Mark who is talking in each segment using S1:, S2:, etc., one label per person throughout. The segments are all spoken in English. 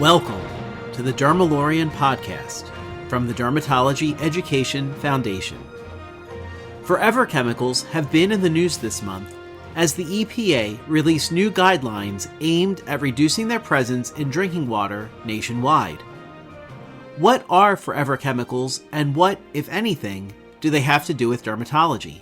S1: Welcome to the Dermalorian podcast from the Dermatology Education Foundation. Forever chemicals have been in the news this month as the EPA released new guidelines aimed at reducing their presence in drinking water nationwide. What are forever chemicals and what, if anything, do they have to do with dermatology?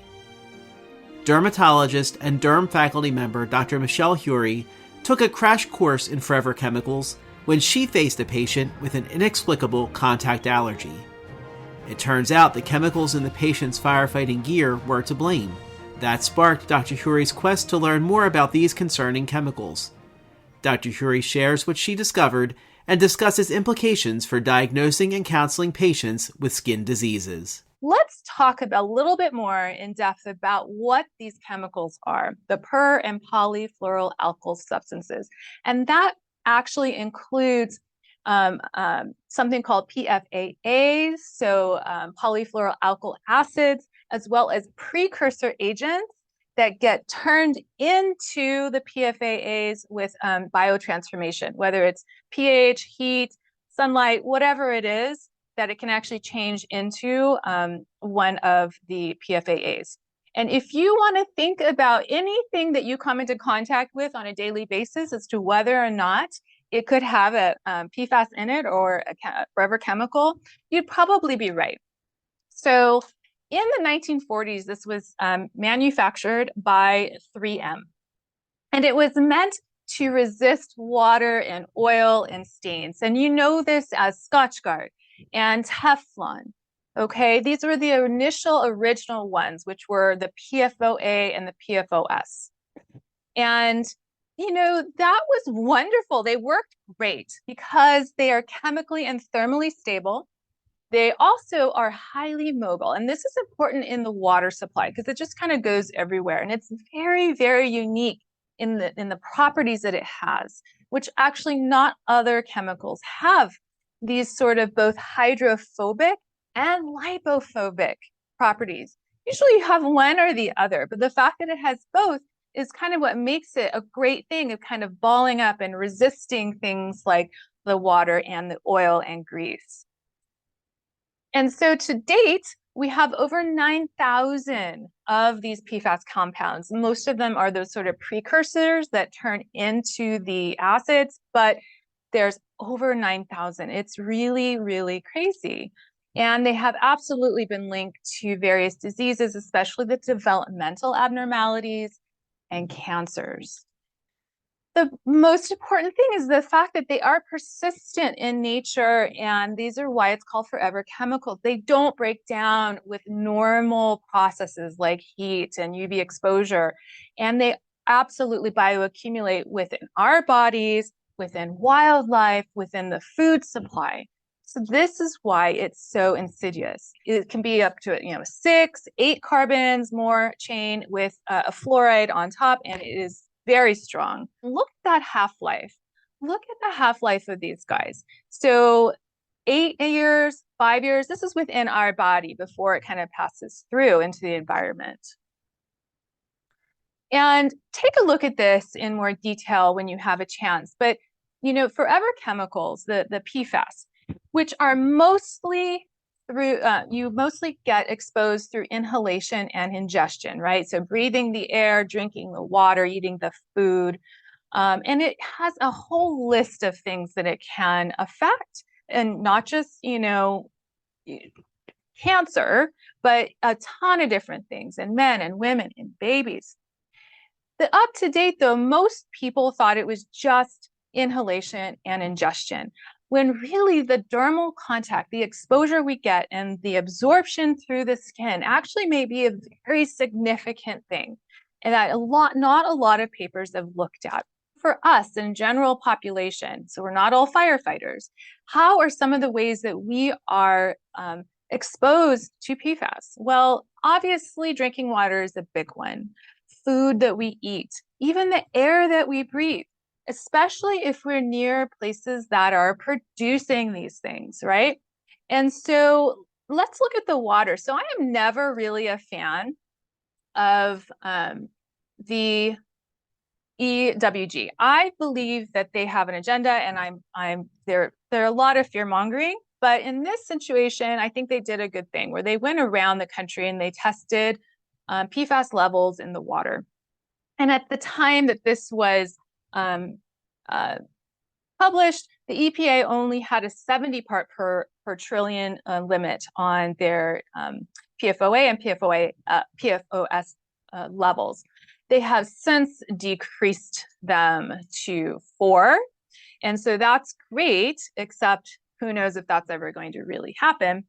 S1: Dermatologist and derm faculty member Dr. Michelle Hure took a crash course in forever chemicals when she faced a patient with an inexplicable contact allergy. It turns out the chemicals in the patient's firefighting gear were to blame. That sparked Dr. Hure's quest to learn more about these concerning chemicals. Dr. Hure shares what she discovered and discusses implications for diagnosing and counseling patients with skin diseases.
S2: Let's talk a little bit more in depth about what these chemicals are, the per and polyfluoroalkyl substances. And that actually includes something called PFAS, so polyfluoroalkyl acids, as well as precursor agents that get turned into the PFAS with biotransformation, whether it's pH, heat, sunlight, whatever it is, that it can actually change into one of the PFAS. And if you want to think about anything that you come into contact with on a daily basis as to whether or not it could have a PFAS in it or a forever chemical, you'd probably be right. So in the 1940s, this was manufactured by 3M. And it was meant to resist water and oil and stains. And you know this as Scotchgard and Teflon. Okay, these were the original ones, which were the PFOA and the PFOS. And, you know, that was wonderful. They worked great because they are chemically and thermally stable. They also are highly mobile. And this is important in the water supply because it just kind of goes everywhere. And it's very, very unique in the properties that it has, which actually not other chemicals have these sort of both hydrophobic and lipophobic properties. Usually you have one or the other, but the fact that it has both is kind of what makes it a great thing of kind of balling up and resisting things like the water and the oil and grease. And so to date, we have over 9,000 of these PFAS compounds. Most of them are those sort of precursors that turn into the acids, but there's over 9,000. It's really, really crazy. And they have absolutely been linked to various diseases, especially the developmental abnormalities and cancers. The most important thing is the fact that they are persistent in nature, and these are why it's called forever chemicals. They don't break down with normal processes like heat and UV exposure, and they absolutely bioaccumulate within our bodies, within wildlife, within the food supply. So this is why it's so insidious. It can be up to 6, 8 carbons more chain with a fluoride on top, and it is very strong. Look at that half-life. Look at the half-life of these guys. So 8 years, 5 years, this is within our body before it kind of passes through into the environment. And take a look at this in more detail when you have a chance. But, you know, forever chemicals, the PFAS, which are mostly through, you mostly get exposed through inhalation and ingestion, right? So breathing the air, drinking the water, eating the food. And it has a whole list of things that it can affect, and not just, cancer, but a ton of different things in men and women and babies. The up to date, though, most people thought it was just inhalation and ingestion, when really the dermal contact, the exposure we get and the absorption through the skin actually may be a very significant thing, and that not a lot of papers have looked at. For us in general population, so we're not all firefighters, how are some of the ways that we are exposed to PFAS? Well, obviously drinking water is a big one. Food that we eat, even the air that we breathe, especially if we're near places that are producing these things, right? And so let's look at the water. So I am never really a fan of the EWG. I believe that they have an agenda, and there are a lot of fear mongering, but in this situation, I think they did a good thing where they went around the country and they tested PFAS levels in the water. And at the time that this was published, the EPA only had a 70 part per trillion limit on their PFOA and PFOS levels. They have since decreased them to 4. And so that's great, except who knows if that's ever going to really happen.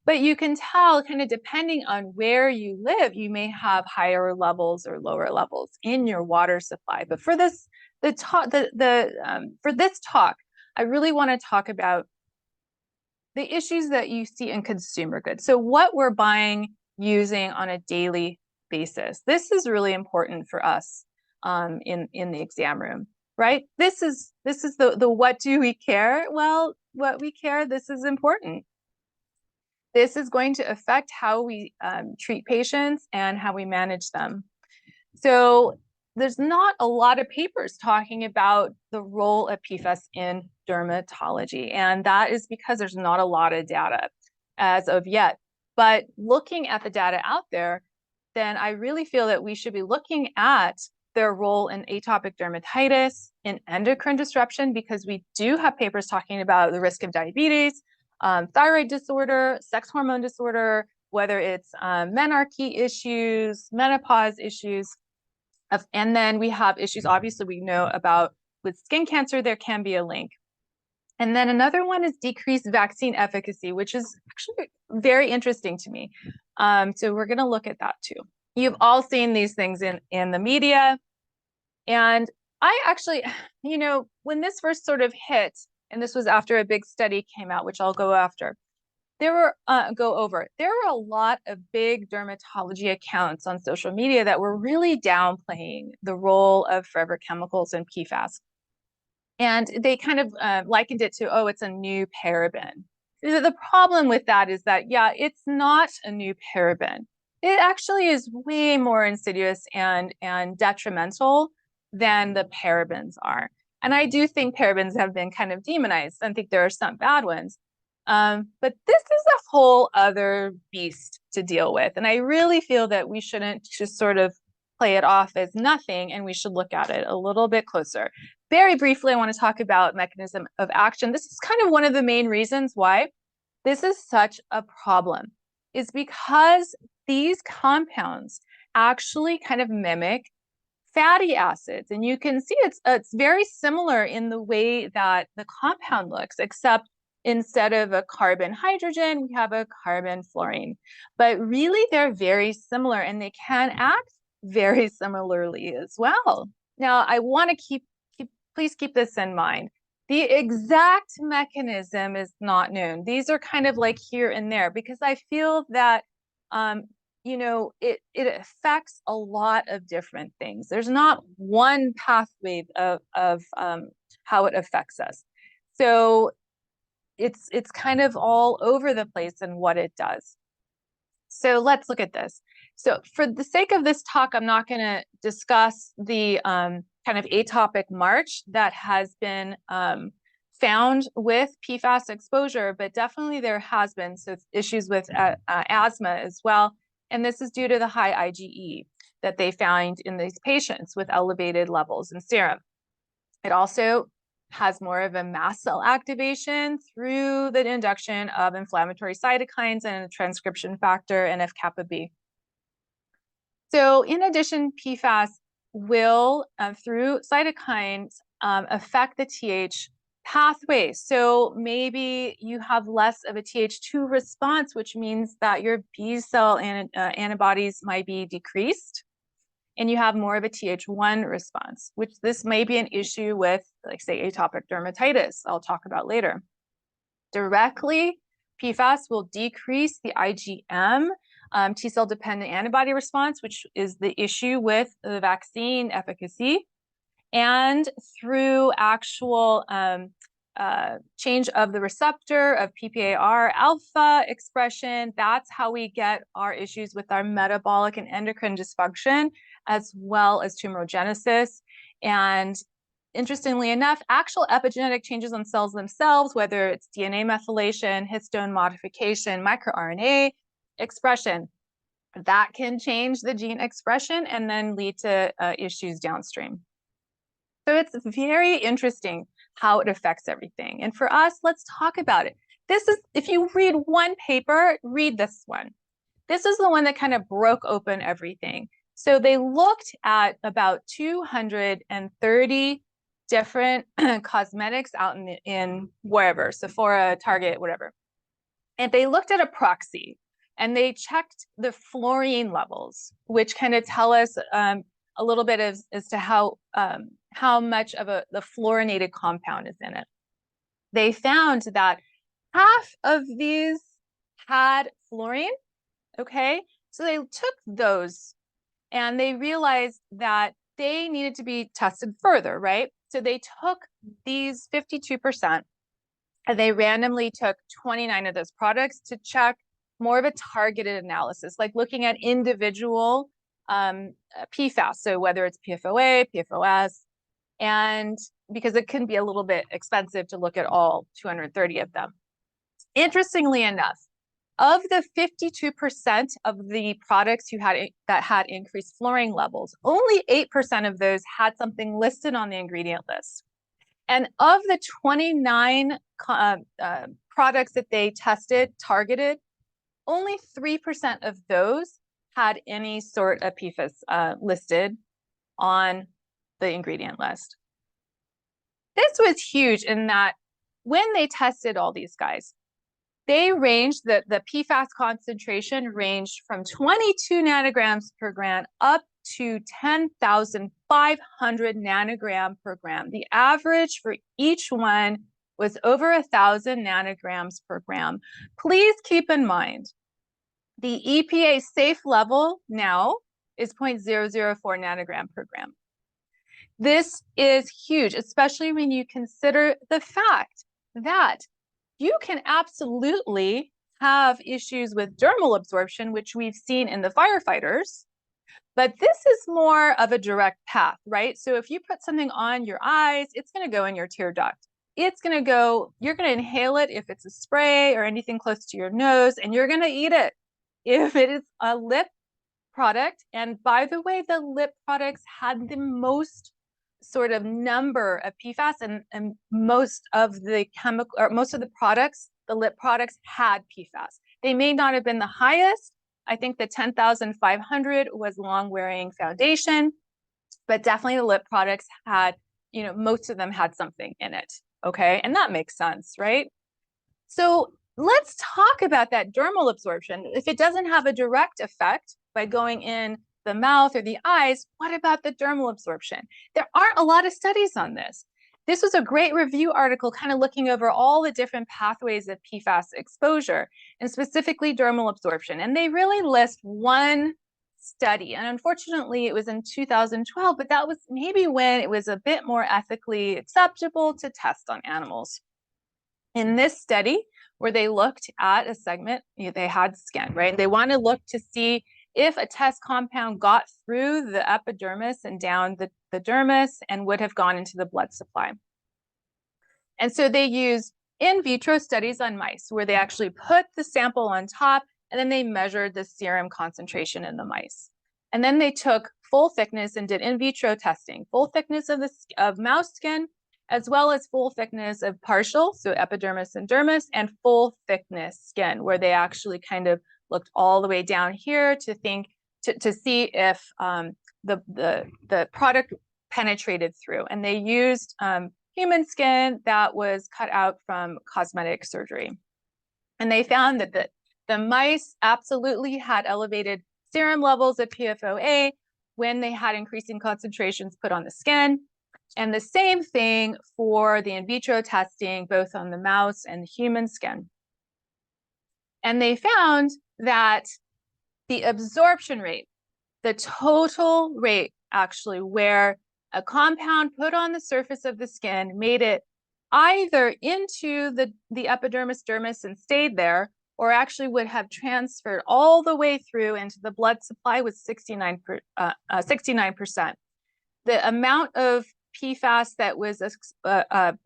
S2: But you can tell, kind of depending on where you live, you may have higher levels or lower levels in your water supply. But for this for this talk, I really want to talk about the issues that you see in consumer goods. So what we're buying, using on a daily basis. This is really important for us in the exam room, right? This is the what do we care? Well, what we care, this is important. This is going to affect how we treat patients and how we manage them. So there's not a lot of papers talking about the role of PFAS in dermatology, and that is because there's not a lot of data as of yet. But looking at the data out there, then I really feel that we should be looking at their role in atopic dermatitis, in endocrine disruption, because we do have papers talking about the risk of diabetes, thyroid disorder, sex hormone disorder, whether it's menarche issues, menopause issues. And then we have issues, obviously, we know about with skin cancer, there can be a link. And then another one is decreased vaccine efficacy, which is actually very interesting to me. So we're going to look at that too. You've all seen these things in the media. And I actually, when this first sort of hit, and this was after a big study came out, which I'll go after, there were a lot of big dermatology accounts on social media that were really downplaying the role of forever chemicals and PFAS. And they kind of likened it to, oh, it's a new paraben. The problem with that is that, yeah, it's not a new paraben. It actually is way more insidious and detrimental than the parabens are. And I do think parabens have been kind of demonized. I think there are some bad ones. But this is a whole other beast to deal with. And I really feel that we shouldn't just sort of play it off as nothing, and we should look at it a little bit closer. Very briefly, I want to talk about mechanism of action. This is kind of one of the main reasons why this is such a problem, is because these compounds actually kind of mimic fatty acids. And you can see it's very similar in the way that the compound looks, except instead of a carbon hydrogen, we have a carbon fluorine. But really, they're very similar, and they can act very similarly as well. Now, I want to please keep this in mind. The exact mechanism is not known. These are kind of like here and there, because I feel that it affects a lot of different things. There's not one pathway of how it affects us. So it's kind of all over the place in what it does. So let's look at this. So for the sake of this talk, I'm not going to discuss the kind of atopic march that has been found with PFAS exposure, but definitely there has been issues with asthma as well. And this is due to the high IgE that they found in these patients with elevated levels in serum. It also has more of a mast cell activation through the induction of inflammatory cytokines and a transcription factor, NF-kappa B. So in addition, PFAS will, through cytokines, affect the TH pathway. So maybe you have less of a TH2 response, which means that your B cell antibodies might be decreased, and you have more of a TH1 response, which this may be an issue with, like, say, atopic dermatitis, I'll talk about later. Directly, PFAS will decrease the IgM, T-cell dependent antibody response, which is the issue with the vaccine efficacy. And through actual change of the receptor of PPAR alpha expression, that's how we get our issues with our metabolic and endocrine dysfunction, as well as tumorigenesis. And interestingly enough, actual epigenetic changes on cells themselves, whether it's DNA methylation, histone modification, microRNA expression, that can change the gene expression and then lead to issues downstream. So it's very interesting how it affects everything. And for us, let's talk about it. This is, if you read one paper, read this one. This is the one that kind of broke open everything. So they looked at about 230 different cosmetics out in wherever, Sephora, Target, whatever. And they looked at a proxy and they checked the fluorine levels, which kind of tell us a little bit as to how much of the fluorinated compound is in it. They found that half of these had fluorine, okay? So they took those and they realized that they needed to be tested further, right? So they took these 52% and they randomly took 29 of those products to check more of a targeted analysis, like looking at individual PFAS. So whether it's PFOA, PFOS, and because it can be a little bit expensive to look at all 230 of them. Interestingly enough, of the 52% of the products that had increased fluorine levels, only 8% of those had something listed on the ingredient list. And of the 29 products that they tested, targeted, only 3% of those had any sort of PFAS listed on the ingredient list. This was huge in that when they tested all these guys, they ranged, the PFAS concentration ranged from 22 nanograms per gram up to 10,500 nanogram per gram. The average for each one was over 1,000 nanograms per gram. Please keep in mind, the EPA safe level now is 0.004 nanogram per gram. This is huge, especially when you consider the fact that you can absolutely have issues with dermal absorption, which we've seen in the firefighters, but this is more of a direct path, right? So if you put something on your eyes, it's going to go in your tear duct. It's going to go, you're going to inhale it if it's a spray or anything close to your nose, and you're going to eat it if it is a lip product. And by the way, the lip products had the most sort of number of PFAS, and most of the chemical, or most of the products, the lip products had PFAS. They may not have been the highest. I think the 10,500 was long-wearing foundation, but definitely the lip products had, most of them had something in it, okay? And that makes sense, right? So let's talk about that dermal absorption. If it doesn't have a direct effect by going in the mouth or the eyes, what about the dermal absorption? There aren't a lot of studies on this. This was a great review article kind of looking over all the different pathways of PFAS exposure and specifically dermal absorption. And they really list one study. And unfortunately, it was in 2012, but that was maybe when it was a bit more ethically acceptable to test on animals. In this study, where they looked at a segment, they had skin, right? They want to look to see if a test compound got through the epidermis and down the dermis and would have gone into the blood supply. And so they used in vitro studies on mice where they actually put the sample on top and then they measured the serum concentration in the mice. And then they took full thickness and did in vitro testing, full thickness of mouse skin, as well as full thickness of partial, so epidermis and dermis, and full thickness skin, where they actually kind of looked all the way down here to see if the product penetrated through. And they used human skin that was cut out from cosmetic surgery. And they found that the mice absolutely had elevated serum levels of PFOA when they had increasing concentrations put on the skin. And the same thing for the in vitro testing, both on the mouse and human skin. And they found that the absorption rate, the total rate actually, where a compound put on the surface of the skin made it either into the epidermis, dermis, and stayed there, or actually would have transferred all the way through into the blood supply, was 69%. The amount of PFAS that was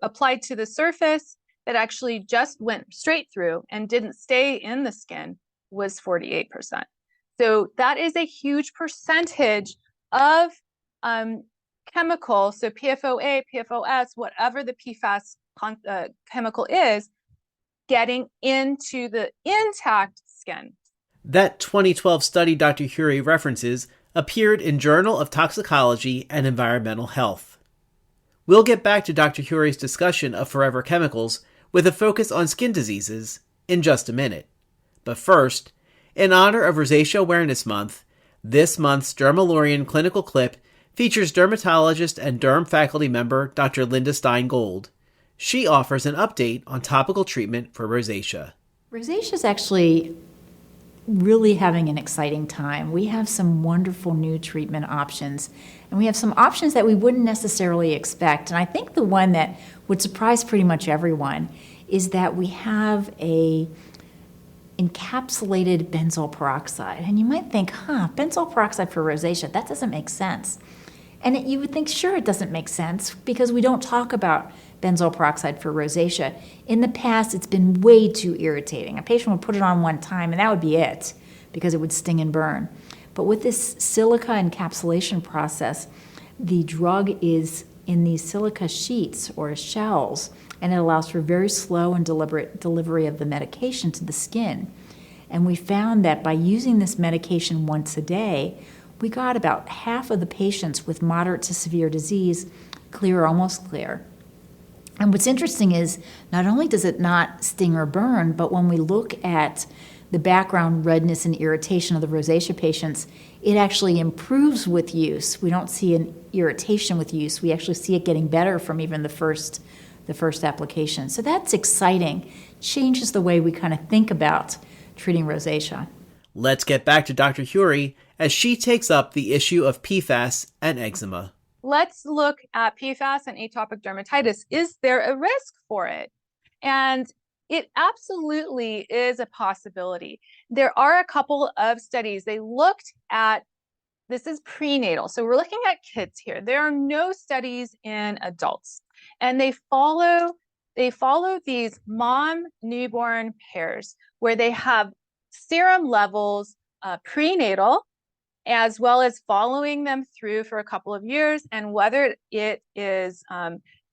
S2: applied to the surface that actually just went straight through and didn't stay in the skin was 48%. So that is a huge percentage of chemical, so PFOA, PFOS, whatever the PFAS chemical is, getting into the intact skin.
S1: That 2012 study Dr. Hure references appeared in Journal of Toxicology and Environmental Health. We'll get back to Dr. Hure's discussion of forever chemicals with a focus on skin diseases in just a minute. But first, in honor of Rosacea Awareness Month, this month's Dermalorian clinical clip features dermatologist and derm faculty member Dr. Linda Stein Gold. She offers an update on topical treatment for rosacea.
S3: Rosacea is actually really having an exciting time. We have some wonderful new treatment options, and we have some options that we wouldn't necessarily expect. And I think the one that would surprise pretty much everyone is that we have a encapsulated benzoyl peroxide. And you might think, benzoyl peroxide for rosacea, that doesn't make sense. And you would think, sure, it doesn't make sense because we don't talk about benzoyl peroxide for rosacea. In the past, it's been way too irritating. A patient would put it on one time and that would be it because it would sting and burn. But with this silica encapsulation process, the drug is in these silica sheets or shells, and it allows for very slow and deliberate delivery of the medication to the skin. And we found that by using this medication once a day, we got about half of the patients with moderate to severe disease clear or almost clear. And what's interesting is not only does it not sting or burn, but when we look at the background redness and irritation of the rosacea patients, it actually improves with use. We don't see an irritation with use. We actually see it getting better from even the first application. So that's exciting. Changes the way we kind of think about treating rosacea.
S1: Let's get back to Dr. Hure as she takes up the issue of PFAS and eczema.
S2: Let's look at PFAS and atopic dermatitis. Is there a risk for it? And it absolutely is a possibility. There are a couple of studies. They looked at, this is prenatal. So we're looking at kids here. There are no studies in adults. And they follow these mom-newborn pairs where they have serum levels prenatal, as well as following them through for a couple of years, and whether it is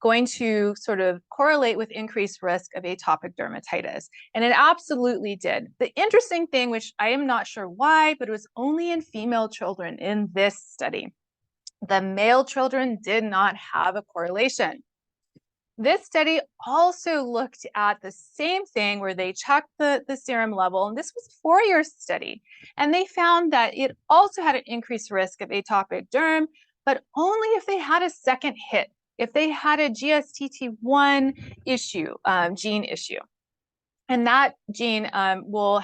S2: going to sort of correlate with increased risk of atopic dermatitis. And it absolutely did. The interesting thing, which I am not sure why, but it was only in female children in this study. The male children did not have a correlation. This study also looked at the same thing where they checked the serum level, and this was a 4-year study. And they found that it also had an increased risk of atopic derm, but only if they had a second hit, if they had a GSTT1 issue, gene issue. And that gene will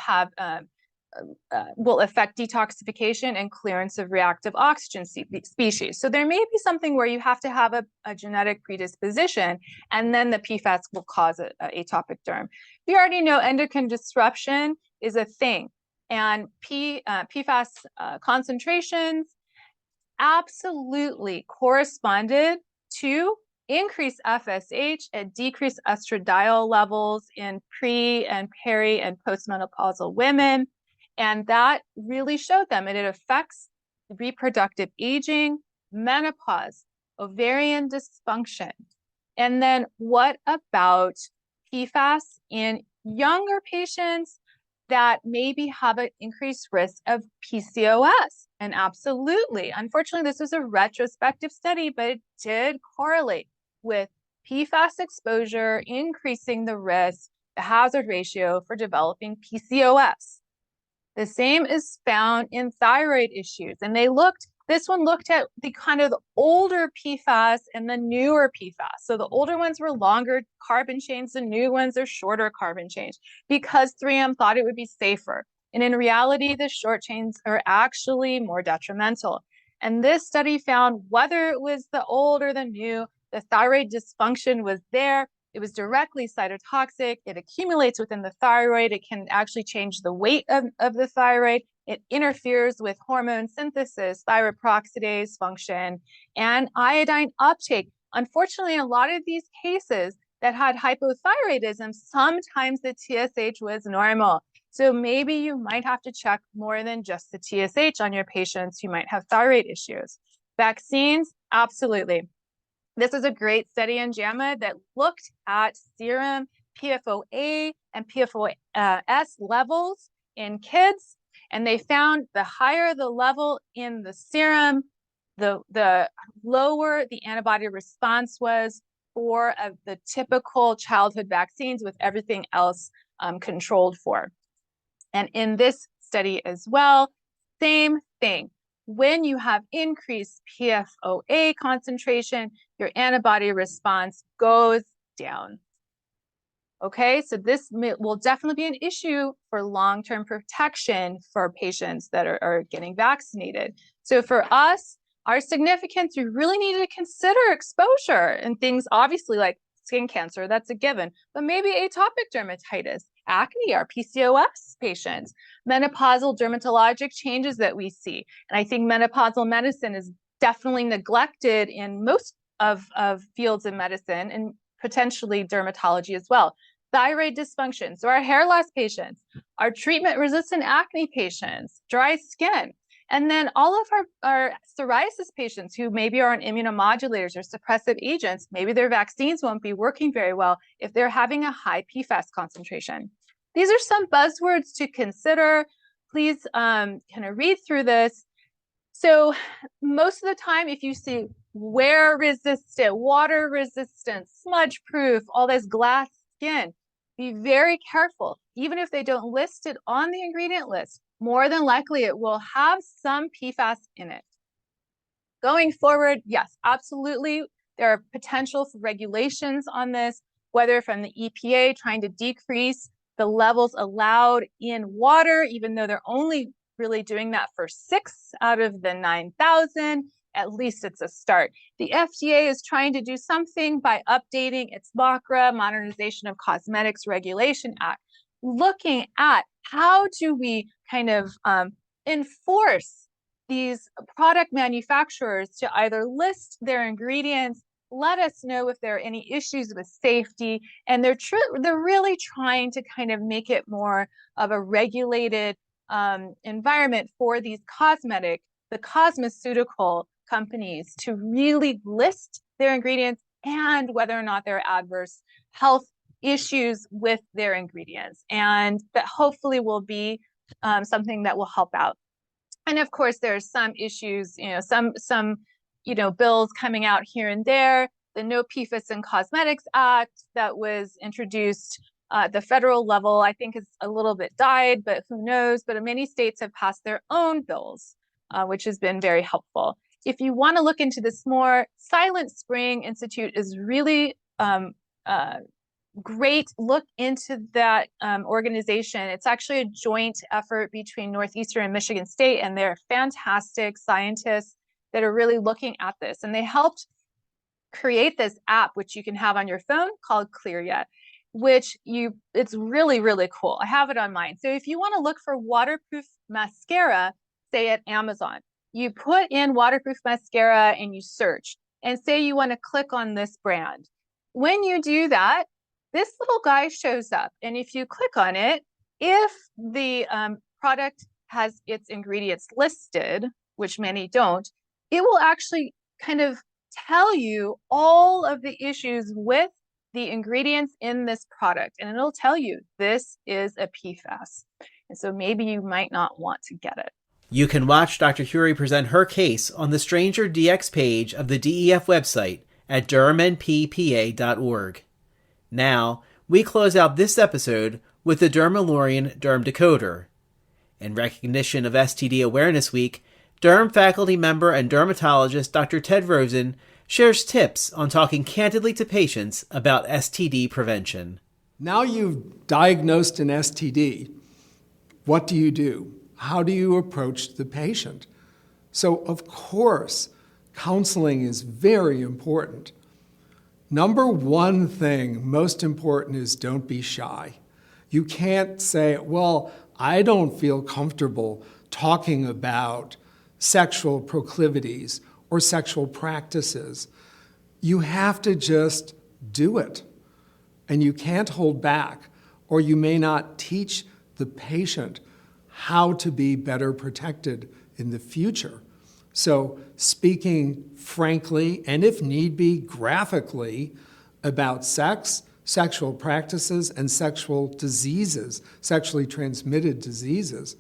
S2: affect detoxification and clearance of reactive oxygen species. So there may be something where you have to have a genetic predisposition, and then the PFAS will cause atopic derm. We already know endocrine disruption is a thing, and PFAS concentrations absolutely corresponded to increased FSH and decreased estradiol levels in pre and peri and postmenopausal women. And that really showed them, and it affects reproductive aging, menopause, ovarian dysfunction. And then what about PFAS in younger patients that maybe have an increased risk of PCOS? And absolutely, unfortunately, this was a retrospective study, but it did correlate with PFAS exposure, increasing the risk, the hazard ratio for developing PCOS. The same is found in thyroid issues. And this one looked at the kind of the older PFAS and the newer PFAS. So the older ones were longer carbon chains, the new ones are shorter carbon chains because 3M thought it would be safer. And in reality, the short chains are actually more detrimental. And this study found whether it was the old or the new, the thyroid dysfunction was there. It was directly cytotoxic. It accumulates within the thyroid. It can actually change the weight of the thyroid. It interferes with hormone synthesis, thyroid peroxidase function, and iodine uptake. Unfortunately, in a lot of these cases that had hypothyroidism, sometimes the TSH was normal. So maybe you might have to check more than just the TSH on your patients who might have thyroid issues. Vaccines, absolutely. This is a great study in JAMA that looked at serum PFOA and PFOS levels in kids, and they found the higher the level in the serum, the lower the antibody response was for the typical childhood vaccines, with everything else controlled for. And in this study as well, same thing. When you have increased PFOA concentration, your antibody response goes down. Okay, so this will definitely be an issue for long-term protection for patients that are getting vaccinated. So for us, our significance, we really need to consider exposure and things obviously like skin cancer, that's a given, but maybe atopic dermatitis, acne, our PCOS patients, menopausal dermatologic changes that we see. And I think menopausal medicine is definitely neglected in most of fields of medicine, and potentially dermatology as well. Thyroid dysfunction, so our hair loss patients, our treatment-resistant acne patients, dry skin, and then all of our psoriasis patients who maybe are on immunomodulators or suppressive agents, maybe their vaccines won't be working very well if they're having a high PFAS concentration. These are some buzzwords to consider. Please kind of read through this. So most of the time, if you see wear resistant, water resistant, smudge proof, all this glass skin, be very careful. Even if they don't list it on the ingredient list, more than likely it will have some PFAS in it. Going forward, yes, absolutely. There are potential for regulations on this, whether from the EPA trying to decrease the levels allowed in water, even though they're only really doing that for 6 out of the 9,000. At least it's a start. The FDA is trying to do something by updating its MACRA, Modernization of Cosmetics Regulation Act, looking at how do we kind of enforce these product manufacturers to either list their ingredients, let us know if there are any issues with safety, and they're really trying to kind of make it more of a regulated environment for these the cosmeceutical companies to really list their ingredients and whether or not there are adverse health issues with their ingredients. And that hopefully will be something that will help out. And of course, there are some issues, some bills coming out here and there. The No PFAS in Cosmetics Act that was introduced at the federal level, I think is a little bit died, but who knows? But many states have passed their own bills, which has been very helpful. If you want to look into this more, Silent Spring Institute is really great. Look into that organization. It's actually a joint effort between Northeastern and Michigan State, and they're fantastic scientists that are really looking at this. And they helped create this app, which you can have on your phone called ClearYet, which it's really, really cool. I have it on mine. So if you want to look for waterproof mascara, say at Amazon, you put in waterproof mascara and you search, and say you want to click on this brand. When you do that, this little guy shows up. And if you click on it, if the product has its ingredients listed, which many don't, it will actually kind of tell you all of the issues with the ingredients in this product. And it'll tell you this is a PFAS. And so maybe you might not want to get it.
S1: You can watch Dr. Hure present her case on the Stranger DX page of the DEF website at dermandppa.org. Now, we close out this episode with the Dermalorian Derm Decoder. In recognition of STD Awareness Week, Derm faculty member and dermatologist Dr. Ted Rosen shares tips on talking candidly to patients about STD prevention.
S4: Now you've diagnosed an STD, what do you do? How do you approach the patient? So, of course, counseling is very important. Number one thing, most important, is don't be shy. You can't say, well, I don't feel comfortable talking about sexual proclivities or sexual practices. You have to just do it. And you can't hold back, or you may not teach the patient how to be better protected in the future. So speaking frankly, and if need be, graphically, about sex, sexual practices, and sexual diseases, sexually transmitted diseases,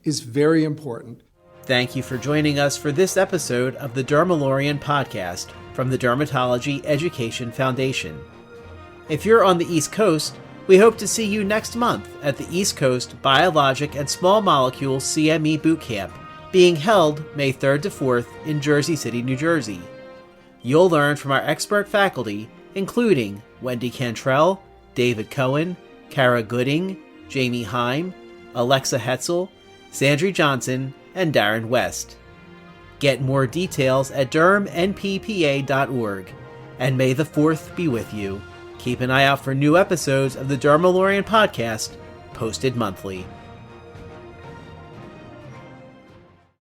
S4: is very important.
S1: Thank you for joining us for this episode of the Dermalorian podcast from the Dermatology Education Foundation. If you're on the East Coast, we hope to see you next month at the East Coast Biologic and Small Molecule CME Boot Camp, being held May 3rd to 4th in Jersey City, New Jersey. You'll learn from our expert faculty, including Wendy Cantrell, David Cohen, Kara Gooding, Jamie Heim, Alexa Hetzel, Sandry Johnson, and Darren West. Get more details at dermnppa.org, and may the 4th be with you. Keep an eye out for new episodes of the Dermalorian podcast, posted monthly.